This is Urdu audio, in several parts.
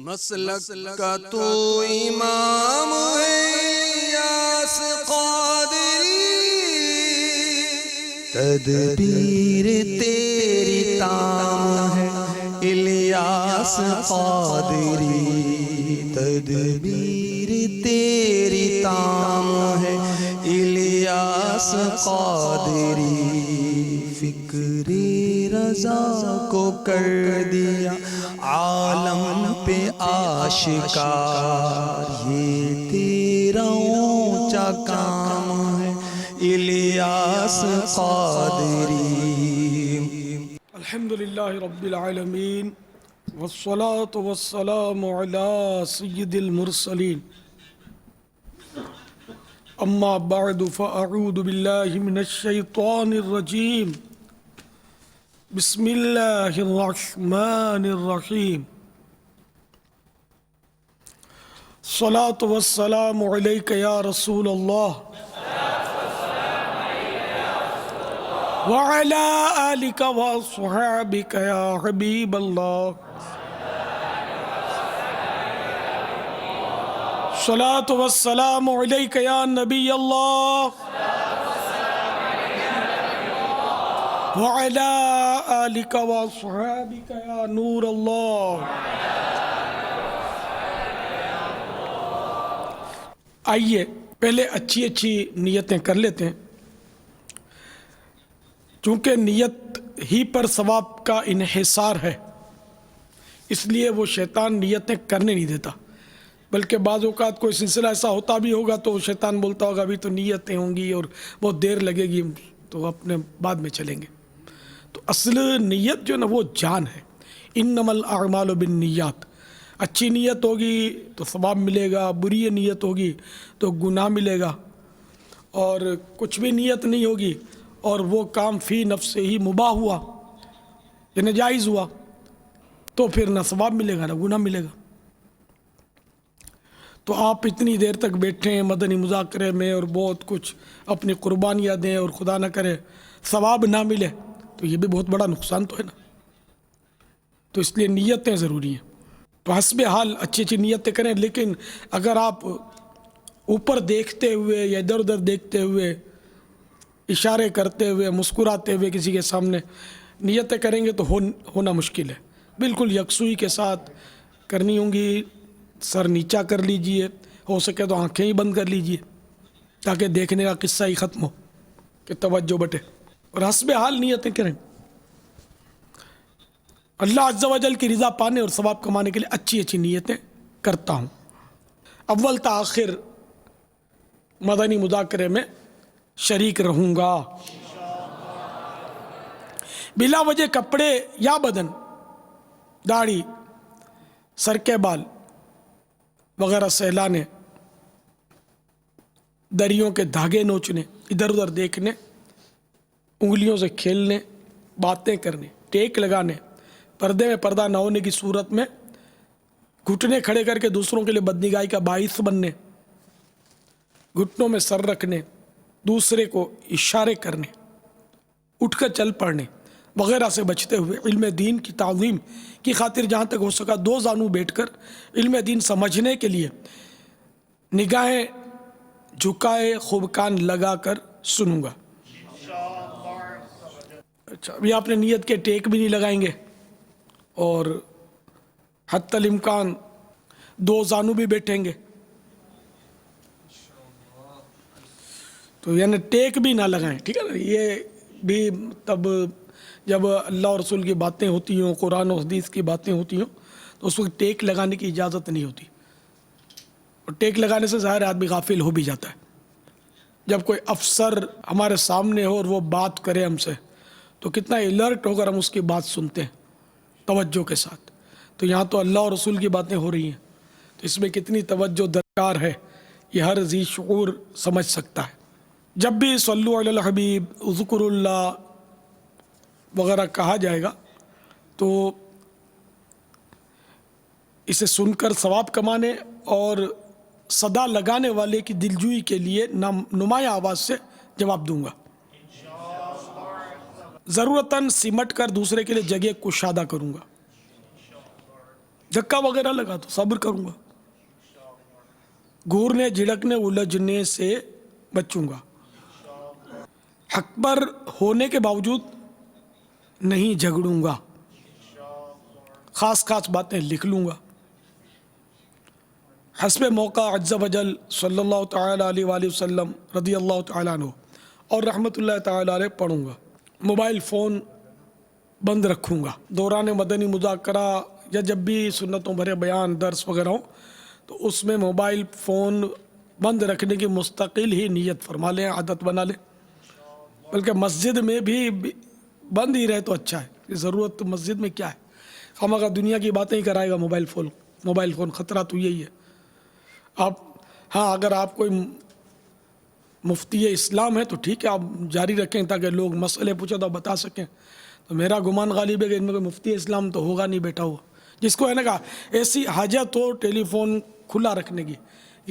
مسلک کا تو امام ہے الیاس قادری، تدبیر تیری تام ہے الیاس قادری، تدبیر تیری تام ہے الیاس قادری، فکر رضا کو کر دیا عالم پہ آشکار، یہ تیرا اونچا کام ہے الیاس قادری۔ الحمدللہ رب العالمین والصلاة والسلام علی سید المرسلین، اما بعد فاعوذ باللہ من الشیطان الرجیم، بسم اللہ الرحمن الرحیم، الصلاة والسلام علیک یا رسول اللہ وعلی آلک واصحابک یا حبیب اللہ، الصلاة والسلام علیک یا نبی اللہ وعلی آلک واصحابک یا نور اللہ۔ آئیے پہلے اچھی نیتیں کر لیتے ہیں، چونکہ نیت ہی پر ثواب کا انحصار ہے، اس لیے وہ شیطان نیتیں کرنے نہیں دیتا، بلکہ بعض اوقات کوئی سلسلہ ایسا ہوتا بھی ہوگا تو شیطان بولتا ہوگا ابھی تو نیتیں ہوں گی اور بہت دیر لگے گی، تو اپنے بعد میں چلیں گے۔ تو اصل نیت جو نا وہ جان ہے، انما الاعمال بالنیات، اچھی نیت ہوگی تو ثواب ملے گا، بری نیت ہوگی تو گناہ ملے گا، اور کچھ بھی نیت نہیں ہوگی اور وہ کام فی نفس ہی مباح ہوا یعنی جائز ہوا تو پھر نہ ثواب ملے گا نہ گناہ ملے گا۔ تو آپ اتنی دیر تک بیٹھے ہیں مدنی مذاکرے میں اور بہت کچھ اپنی قربانیاں دیں اور خدا نہ کرے ثواب نہ ملے تو یہ بھی بہت بڑا نقصان تو ہے نا۔ تو اس لیے نیتیں ضروری ہیں، تو حسب حال اچھی نیتیں کریں، لیکن اگر آپ اوپر دیکھتے ہوئے یا ادھر ادھر دیکھتے ہوئے، اشارے کرتے ہوئے، مسکراتے ہوئے کسی کے سامنے نیتیں کریں گے تو ہونا مشکل ہے۔ بالکل یکسوئی کے ساتھ کرنی ہوں گی، سر نیچا کر لیجئے، ہو سکے تو آنکھیں ہی بند کر لیجئے تاکہ دیکھنے کا قصہ ہی ختم ہو کہ توجہ بٹے، اور حسب حال نیتیں کریں۔ اللہ عز و جل کی رضا پانے اور ثواب کمانے کے لیے اچھی نیتیں کرتا ہوں۔ اول تا آخر مدنی مذاکرے میں شریک رہوں گا، بلا وجہ کپڑے یا بدن، داڑھی، سر کے بال وغیرہ سہلانے، دریوں کے دھاگے نوچنے، ادھر ادھر دیکھنے، انگلیوں سے کھیلنے، باتیں کرنے، ٹیک لگانے، پردے میں پردہ نہ ہونے کی صورت میں گھٹنے کھڑے کر کے دوسروں کے لیے بدنگاہی کا باعث بننے، گھٹنوں میں سر رکھنے، دوسرے کو اشارے کرنے، اٹھ کر چل پڑنے وغیرہ سے بچتے ہوئے علم دین کی تعظیم کی خاطر جہاں تک ہو سکا دو زانو بیٹھ کر علم دین سمجھنے کے لیے نگاہیں جھکائے خوب کان لگا کر سنوں گا۔ اچھا، ابھی آپ نے نیت کے ٹیک بھی نہیں لگائیں گے اور حتی الامکان دو زانو بھی بیٹھیں گے، تو یعنی ٹیک بھی نہ لگائیں، ٹھیک ہے نا۔ یہ بھی تب جب اللہ اور رسول کی باتیں ہوتی ہوں، قرآن و حدیث کی باتیں ہوتی ہوں تو اس وقت ٹیک لگانے کی اجازت نہیں ہوتی، اور ٹیک لگانے سے ظاہر آدمی غافل ہو بھی جاتا ہے۔ جب کوئی افسر ہمارے سامنے ہو اور وہ بات کرے ہم سے تو کتنا الرٹ ہو کر ہم اس کی بات سنتے ہیں توجہ کے ساتھ، تو یہاں تو اللہ اور رسول کی باتیں ہو رہی ہیں تو اس میں کتنی توجہ درکار ہے یہ ہر ذی شعور سمجھ سکتا ہے۔ جب بھی صلو علی الحبیب، ذکر اللہ وغیرہ کہا جائے گا تو اسے سن کر ثواب کمانے اور صدا لگانے والے کی دلجوئی کے لیے نمایاں آواز سے جواب دوں گا، ضرورتاً سمٹ کر دوسرے کے لیے جگہ کشادہ کروں گا۔ دھکا وغیرہ لگا تو صبر کروں گا، گھورنے جھڑکنے الجھنے سے بچوں گا، حق پر ہونے کے باوجود نہیں جھگڑوں گا، خاص باتیں لکھ لوں گا، حسب موقع عز و جل صلی اللہ تعالیٰ علیہ وآلہ وسلم رضی اللہ تعالیٰ عنہ اور رحمۃ اللہ تعالیٰ علیہ پڑھوں گا، موبائل فون بند رکھوں گا، دوران مدنی مذاکرہ یا جب بھی سنتوں بھرے بیان درس وغیرہ ہوں تو اس میں موبائل فون بند رکھنے کی مستقل ہی نیت فرما لیں، عادت بنا لیں، بلکہ مسجد میں بھی بند ہی رہے تو اچھا ہے، ضرورت مسجد میں کیا ہے، خواہ دنیا کی باتیں ہی کرائے گا موبائل فون، خطرہ تو یہی ہے۔ ہاں اگر آپ کوئی مفتی اسلام ہے تو ٹھیک ہے، آپ جاری رکھیں تاکہ لوگ مسئلے پوچھیں تو بتا سکیں، تو میرا گمان غالب ہے کہ ان میں کوئی مفتی اسلام تو ہوگا نہیں بیٹھا ہوا، جس کو ہے نا ایسی حاجت ہو ٹیلی فون کھلا رکھنے کی،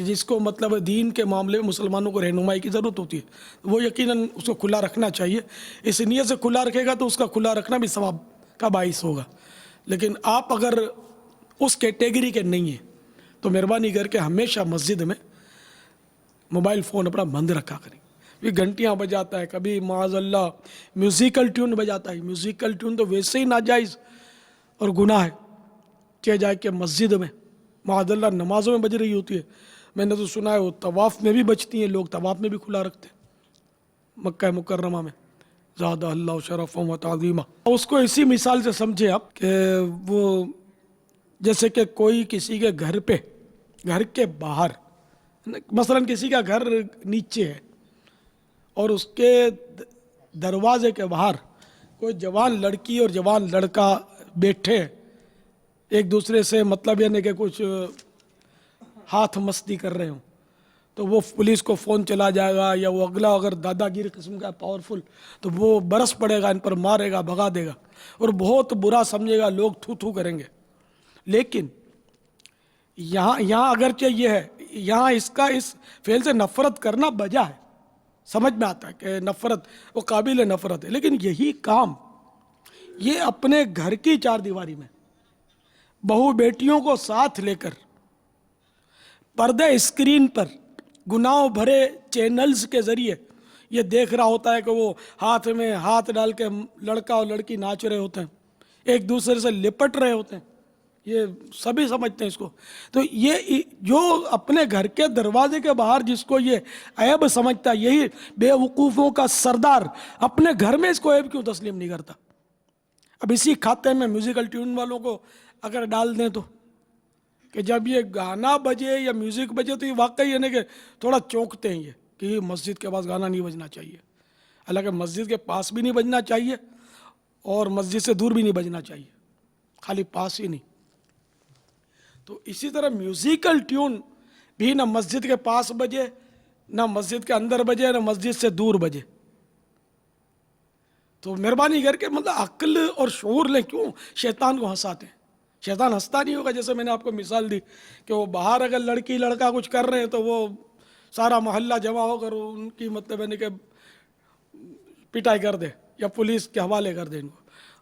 جس کو مطلب دین کے معاملے میں مسلمانوں کو رہنمائی کی ضرورت ہوتی ہے، وہ یقیناً اس کو کھلا رکھنا چاہیے، اس نیت سے کھلا رکھے گا تو اس کا کھلا رکھنا بھی ثواب کا باعث ہوگا۔ لیکن آپ اگر اس کیٹیگری کے نہیں ہیں تو مہربانی کر کے ہمیشہ مسجد میں موبائل فون اپنا بند رکھا کریں، یہ گھنٹیاں بجاتا ہے، کبھی معاذ اللہ میوزیکل ٹیون بجاتا ہے، میوزیکل ٹیون تو ویسے ہی ناجائز اور گناہ ہے کہ جائے کہ مسجد میں معاذ اللہ نمازوں میں بج رہی ہوتی ہے، میں نے تو سنا ہے وہ طواف میں بھی بجتی ہیں، لوگ طواف میں بھی کھلا رکھتے ہیں مکہ مکرمہ میں، زادہ اللہ شرفا و تعظیما۔ اس کو اسی مثال سے سمجھے آپ کہ وہ جیسے کہ کوئی کسی کے گھر پہ، گھر کے باہر، مثلا کسی کا گھر نیچے ہے اور اس کے دروازے کے باہر کوئی جوان لڑکی اور جوان لڑکا بیٹھے ایک دوسرے سے مطلب یعنی کہ کچھ ہاتھ مستی کر رہے ہوں، تو وہ پولیس کو فون چلا جائے گا، یا وہ اگلا اگر دادا گیر قسم کا پاورفل تو وہ برس پڑے گا، ان پر مارے گا، بھگا دے گا اور بہت برا سمجھے گا، لوگ تھو تھو کریں گے۔ لیکن یہاں اگرچہ یہ ہے، یہاں اس فعل سے نفرت کرنا بجا ہے، سمجھ میں آتا ہے کہ نفرت وہ قابل نفرت ہے، لیکن یہی کام یہ اپنے گھر کی چار دیواری میں بہو بیٹیوں کو ساتھ لے کر پردے اسکرین پر گناہ بھرے چینلز کے ذریعے یہ دیکھ رہا ہوتا ہے کہ وہ ہاتھ میں ہاتھ ڈال کے لڑکا اور لڑکی ناچ رہے ہوتے ہیں، ایک دوسرے سے لپٹ رہے ہوتے ہیں، یہ سبھی سمجھتے ہیں اس کو۔ تو یہ جو اپنے گھر کے دروازے کے باہر جس کو یہ عیب سمجھتا ہے، یہی بے وقوفوں کا سردار اپنے گھر میں اس کو عیب کیوں تسلیم نہیں کرتا؟ اب اسی کھاتے میں میوزیکل ٹیون والوں کو اگر ڈال دیں تو کہ جب یہ گانا بجے یا میوزک بجے تو یہ واقعی ہے نا کہ تھوڑا چونکتے ہیں یہ کہ مسجد کے پاس گانا نہیں بجنا چاہیے، حالانکہ مسجد کے پاس بھی نہیں بجنا چاہیے اور مسجد سے دور بھی نہیں بجنا چاہیے، خالی پاس ہی نہیں۔ تو اسی طرح میوزیکل ٹیون بھی نہ مسجد کے پاس بجے، نہ مسجد کے اندر بجے، نہ مسجد سے دور بجے۔ تو مہربانی کر کے مطلب عقل اور شعور لیں، کیوں شیطان کو ہنساتے ہیں؟ شیطان ہنستا نہیں ہوگا، جیسے میں نے آپ کو مثال دی کہ وہ باہر اگر لڑکی لڑکا کچھ کر رہے ہیں تو وہ سارا محلہ جمع ہو کر ان کی مطلب ہے کہ پٹائی کر دے یا پولیس کے حوالے کر دے ان کو،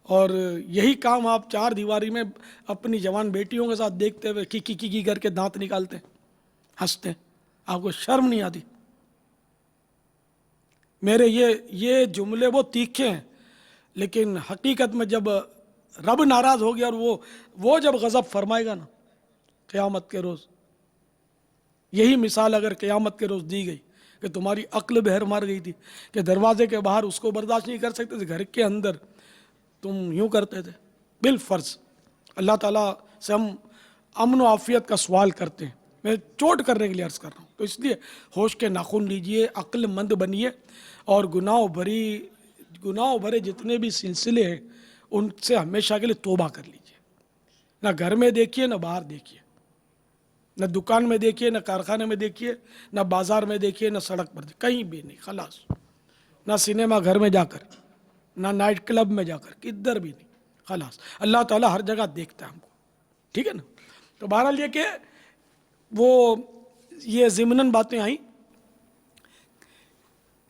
اور یہی کام آپ چار دیواری میں اپنی جوان بیٹیوں کے ساتھ دیکھتے ہوئے کی کر کے دانت نکالتے ہیں، ہنستے ہیں، آپ کو شرم نہیں آتی؟ میرے یہ جملے وہ تیکھے ہیں، لیکن حقیقت میں جب رب ناراض ہو گیا اور وہ جب غضب فرمائے گا نا قیامت کے روز، یہی مثال اگر قیامت کے روز دی گئی کہ تمہاری عقل بہر مار گئی تھی کہ دروازے کے باہر اس کو برداشت نہیں کر سکتے تھے، گھر کے اندر تم یوں کرتے تھے، بالفرض اللہ تعالیٰ سے ہم امن و عافیت کا سوال کرتے ہیں، میں چوٹ کرنے کے لیے عرض کر رہا ہوں، تو اس لیے ہوش کے ناخن لیجئے، عقل مند بنیے اور گناہ بھرے جتنے بھی سلسلے ہیں ان سے ہمیشہ کے لیے توبہ کر لیجئے، نہ گھر میں دیکھیے، نہ باہر دیکھیے، نہ دکان میں دیکھیے، نہ کارخانے میں دیکھیے، نہ بازار میں دیکھیے، نہ سڑک پر دیکھیے، کہیں بھی نہیں، خلاص، نہ سینما گھر میں جا کر، نہ نائٹ کلب میں جا کر، کدھر بھی نہیں، خلاص، اللہ تعالیٰ ہر جگہ دیکھتا ہے ہم کو، ٹھیک ہے نا؟ تو بہرحال یہ کہ یہ ضمناً باتیں آئیں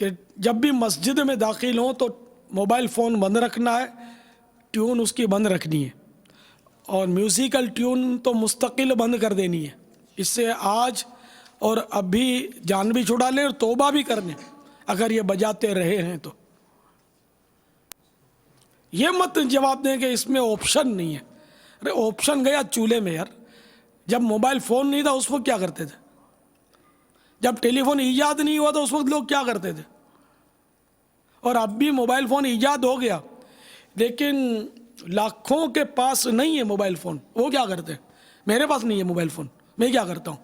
کہ جب بھی مسجد میں داخل ہوں تو موبائل فون بند رکھنا ہے، ٹیون اس کی بند رکھنی ہے، اور میوزیکل ٹیون تو مستقل بند کر دینی ہے. اس سے آج اور ابھی جان بھی چھڑا لیں اور توبہ بھی کر لیں اگر یہ بجاتے رہے ہیں تو. یہ مت جواب دیں کہ اس میں آپشن نہیں ہے. ارے آپشن گیا چولہے میں یار. جب موبائل فون نہیں تھا اس وقت کیا کرتے تھے؟ جب ٹیلی فون ایجاد نہیں ہوا تو اس وقت لوگ کیا کرتے تھے؟ اور اب بھی موبائل فون ایجاد ہو گیا لیکن لاکھوں کے پاس نہیں ہے موبائل فون. وہ کیا کرتے ہیں؟ میرے پاس نہیں ہے موبائل فون, میں کیا کرتا ہوں؟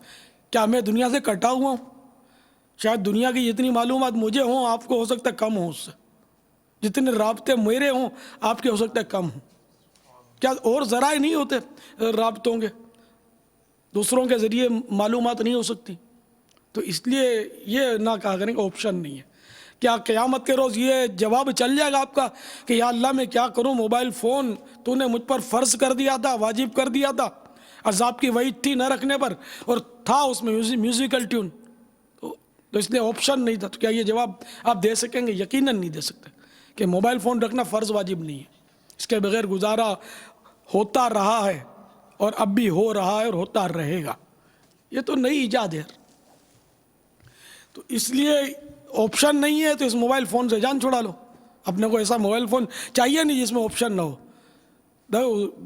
کیا میں دنیا سے کٹا ہوا ہوں؟ شاید دنیا کی جتنی معلومات مجھے ہوں آپ کو ہو سکتا ہے کم ہوں اس سے. جتنے رابطے میرے ہوں آپ کے ہو سکتا ہے کم ہوں. کیا اور ذرائع نہیں ہوتے رابطوں کے؟ دوسروں کے ذریعے معلومات نہیں ہو سکتی؟ تو اس لیے یہ نہ کہا کریں کہ آپشن نہیں ہے. کیا قیامت کے روز یہ جواب چل جائے گا آپ کا کہ یا اللہ میں کیا کروں, موبائل فون تو نے مجھ پر فرض کر دیا تھا, واجب کر دیا تھا, عذاب کی وعید تھی نہ رکھنے پر, اور تھا اس میں میوزیکل ٹیون, تو اس لیے آپشن نہیں تھا. تو کیا یہ جواب آپ دے سکیں گے؟ یقیناً نہیں دے سکتے کہ موبائل فون رکھنا فرض واجب نہیں ہے. اس کے بغیر گزارا ہوتا رہا ہے اور اب بھی ہو رہا ہے اور ہوتا رہے گا. یہ تو نئی ایجاد ہے. تو اس لیے آپشن نہیں ہے تو اس موبائل فون سے جان چھڑا لو. اپنے کو ایسا موبائل فون چاہیے نہیں جس میں آپشن نہ ہو.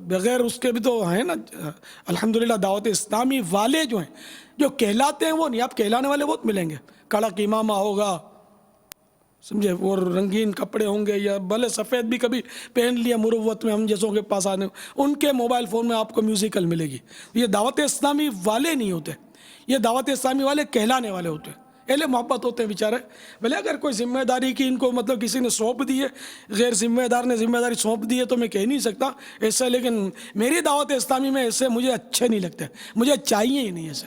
بغیر اس کے بھی تو ہیں نا الحمدللہ دعوت اسلامی والے جو ہیں, جو کہلاتے ہیں وہ نہیں. آپ کہلانے والے بہت ملیں گے, کڑک امامہ ہوگا سمجھے, اور رنگین کپڑے ہوں گے, یا بھلے سفید بھی کبھی پہن لیا مروت میں ہم جیسوں کے پاس آنے, ان کے موبائل فون میں آپ کو میوزیکل ملے گی. یہ دعوت اسلامی والے نہیں ہوتے, یہ دعوت اسلامی والے کہلانے والے ہوتے ہیں, اہل محبت ہوتے ہیں بیچارے. بھلے اگر کوئی ذمہ داری کی ان کو مطلب کسی نے سونپ دی ہے, غیر ذمہ دار نے ذمہ داری سونپ دی ہے تو میں کہہ نہیں سکتا ایسا, لیکن میری دعوت اسلامی میں ایسے مجھے اچھے نہیں لگتے, مجھے چاہیے ہی نہیں ایسے.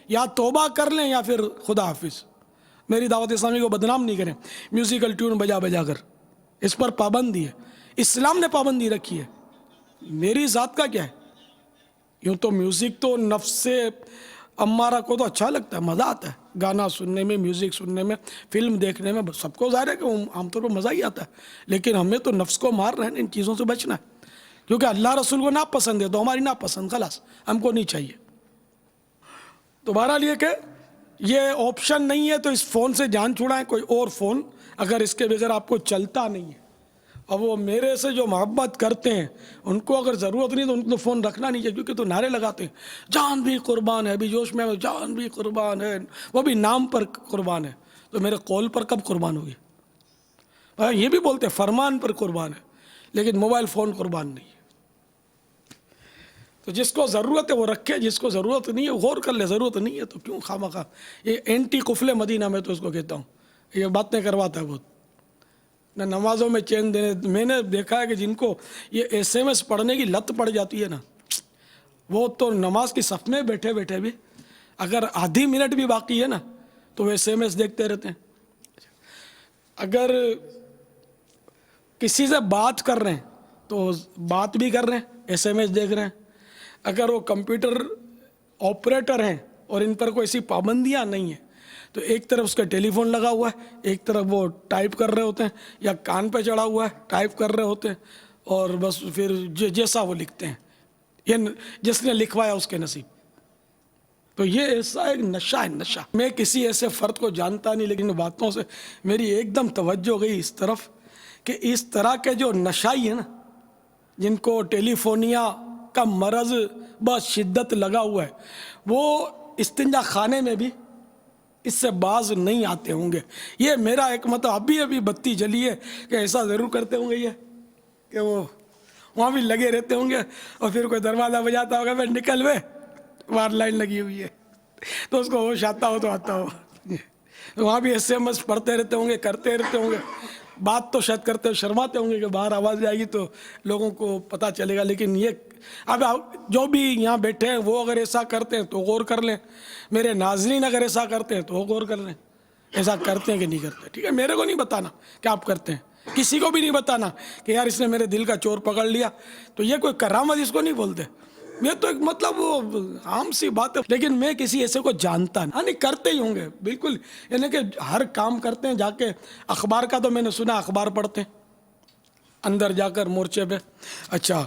یا توبہ کر لیں یا پھر خدا حافظ. میری دعوت اسلامی کو بدنام نہیں کریں میوزیکل ٹیون بجا بجا کر. اس پر پابندی ہے, اسلام نے پابندی رکھی ہے. میری ذات کا کیا ہے؟ یوں تو میوزک تو نفس امارہ کو تو اچھا لگتا ہے, مزہ آتا ہے گانا سننے میں, میوزک سننے میں, فلم دیکھنے میں. سب کو ظاہر ہے کہ عام طور پر مزہ ہی آتا ہے, لیکن ہمیں تو نفس کو مار رہے ہیں, ان چیزوں سے بچنا ہے. کیونکہ اللہ رسول کو ناپسند ہے تو ہماری ناپسند, خلاص ہم کو نہیں چاہیے. تو بہرحال یہ کہ یہ آپشن نہیں ہے تو اس فون سے جان چھڑائیں. کوئی اور فون اگر اس کے بغیر آپ کو چلتا نہیں ہے, اب وہ میرے سے جو محبت کرتے ہیں ان کو اگر ضرورت نہیں تو ان کو تو فون رکھنا نہیں چاہیے, کیونکہ تو نعرے لگاتے ہیں جان بھی قربان ہے, ابھی جوش میں جان بھی قربان ہے, وہ بھی نام پر قربان ہے. تو میرے قول پر کب قربان ہوگی؟ یہ بھی بولتے ہیں فرمان پر قربان ہے, لیکن موبائل فون قربان نہیں ہے. تو جس کو ضرورت ہے وہ رکھے, جس کو ضرورت نہیں ہے غور کر لے. ضرورت نہیں ہے تو کیوں خواہ. یہ اینٹی قفل مدینہ میں تو اس کو کہتا ہوں, یہ باتیں کرواتا ہے بہت. نہ نمازوں میں چین دینے, میں نے دیکھا ہے کہ جن کو یہ SMS پڑھنے کی لت پڑ جاتی ہے نا, وہ تو نماز کی صف میں بیٹھے بیٹھے بھی اگر آدھی منٹ بھی باقی ہے نا تو وہ SMS دیکھتے رہتے ہیں. اگر کسی سے بات کر رہے ہیں تو بات بھی کر رہے ہیں, SMS دیکھ رہے ہیں. اگر وہ کمپیوٹر آپریٹر ہیں اور ان پر کوئی ایسی پابندیاں نہیں ہیں تو ایک طرف اس کا ٹیلی فون لگا ہوا ہے, ایک طرف وہ ٹائپ کر رہے ہوتے ہیں, یا کان پہ چڑھا ہوا ہے ٹائپ کر رہے ہوتے ہیں, اور بس پھر جیسا وہ لکھتے ہیں, یہ جس نے لکھوایا اس کے نصیب. تو یہ ایسا ایک نشہ ہے, نشہ. میں کسی ایسے فرد کو جانتا نہیں, لیکن باتوں سے میری ایک دم توجہ گئی اس طرف کہ اس طرح کے جو نشائی ہیں نا, جن کو ٹیلی فونیا کا مرض بہت شدت لگا ہوا ہے, وہ استنجا خانے میں بھی اس سے باز نہیں آتے ہوں گے. یہ میرا ایک مطلب ابھی بتی جلی ہے کہ ایسا ضرور کرتے ہوں گے یہ کہ وہ وہاں بھی لگے رہتے ہوں گے, اور پھر کوئی دروازہ بجاتا ہوگا میں نکل وے وہاں لائن لگی ہوئی ہے, تو اس کو ہوش آتا ہو تو آتا ہو, وہاں بھی SMS پڑھتے رہتے ہوں گے, کرتے رہتے ہوں گے. بات تو شاید کرتے شرماتے ہوں گے کہ باہر آواز جائے گی تو لوگوں کو پتہ چلے گا. لیکن یہ اب جو بھی یہاں بیٹھے ہیں وہ اگر ایسا کرتے ہیں تو غور کر لیں, میرے ناظرین اگر ایسا کرتے ہیں تو غور کر لیں ایسا کرتے ہیں کہ نہیں کرتے. ٹھیک ہے, میرے کو نہیں بتانا کہ آپ کرتے ہیں, کسی کو بھی نہیں بتانا کہ یار اس نے میرے دل کا چور پکڑ لیا. تو یہ کوئی کرامت اس کو نہیں بولتے, یہ تو ایک مطلب وہ عام سی بات ہے. لیکن میں کسی ایسے کو جانتا نہیں, کرتے ہی ہوں گے بالکل, یعنی کہ ہر کام کرتے ہیں. جا کے اخبار کا تو میں نے سنا اخبار پڑھتے ہیں اندر جا کر مورچے پہ. اچھا